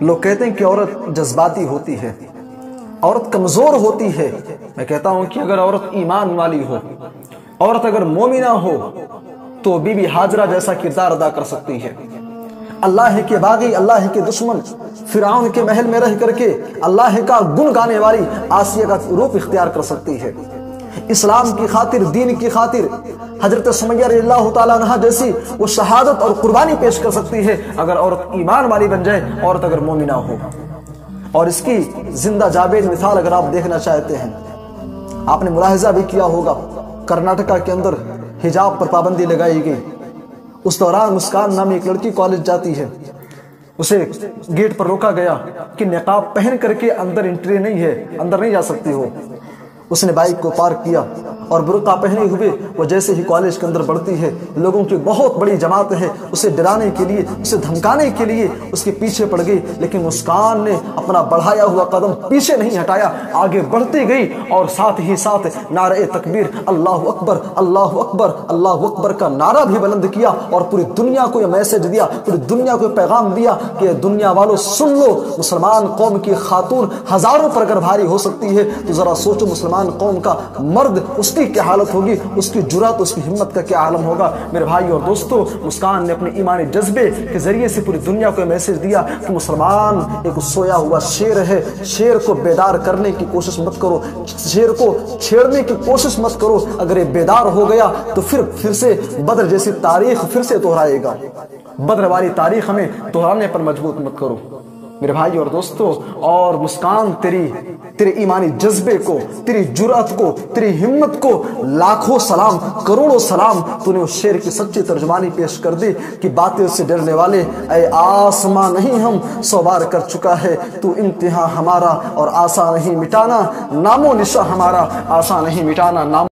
لوگ کہتے ہیں کہ عورت جذباتی ہوتی ہے، عورت کمزور ہوتی ہے۔ میں کہتا ہوں کہ اگر عورت ایمان والی ہو، عورت اگر مومنہ ہو تو بی بی ہاجرہ جیسا کردار ادا کر سکتی ہے۔ اللہ کے باغی، اللہ کے دشمن فرعون کے محل میں رہ کر کے اللہ کا گن گانے والی آسیہ کا روپ اختیار کر سکتی ہے۔ اسلام کی خاطر، دین کی خاطر حضرت سمیہ رضی اللہ تعالیٰ عنہ جیسی وہ شہادت اور قربانی پیش کر سکتی ہے اگر عورت ایمان والی بن جائے، عورت اگر مومنہ ہو۔ اور اس کی زندہ جاوید مثال اگر آپ دیکھنا چاہتے ہیں، آپ نے ملاحظہ بھی کیا ہوگا، کرناٹکا کے اندر حجاب پر پابندی لگائی گئی۔ اس دوران مسکان نامی ایک لڑکی کالج جاتی ہے، اسے گیٹ پر روکا گیا کہ نقاب پہن کر کے اندر انٹری نہیں ہے، اندر نہیں جا سکتی ہو۔ اس نے بائک کو پارک کیا اور برقع پہنے ہوئے وہ جیسے ہی کالج کے اندر بڑھتی ہے، لوگوں کی بہت بڑی جماعت ہے، اسے ڈرانے کے لیے، اسے دھمکانے کے لیے اس کے پیچھے پڑ گئی، لیکن مسکان نے اپنا بڑھایا ہوا قدم پیچھے نہیں ہٹایا، آگے بڑھتی گئی اور ساتھ ہی ساتھ نعرہ تکبیر اللہ اکبر اللہ اکبر اللہ اکبر کا نعرہ بھی بلند کیا اور پوری دنیا کو یہ میسج دیا، پوری دنیا کو پیغام دیا کہ دنیا والوں سن لو، مسلمان قوم کی خاتون ہزاروں پر اگر بھاری ہو سکتی ہے تو ذرا سوچو مسلمان قوم کا مرد اس کی کیا حالت ہوگی، اس کی جرات، اس کی ہمت کا کیا عالم ہوگا۔ میرے بھائی اور دوستو، مسکان نے اپنے ایمانی جذبے کے ذریعے سے پوری دنیا کو میسج دیا کہ مسلمان ایک سویا ہوا شیر ہے، شیر کو بیدار کرنے کی کوشش مت کرو، شیر کو چھیڑنے کی کوشش مت کرو، اگر یہ بیدار ہو گیا تو پھر سے بدر جیسی تاریخ پھر سے دہرائے گا، بدر والی تاریخ ہمیں دہرانے پر مجبور مت کرو۔ میرے بھائی اور دوستو، اور مسکان تیرے ایمانی جذبے کو، تیری جرأت کو، تیری ہمت کو لاکھوں سلام، کروڑوں سلام، تو نے اس شعر کی سچی ترجمانی پیش کر دی کہ باطل سے ڈرنے والے اے آسمان نہیں ہم 100 بار کر چکا ہے تو امتحان ہمارا، اور آسان نہیں مٹانا نام و نشاں ہمارا، آسان نہیں مٹانا نام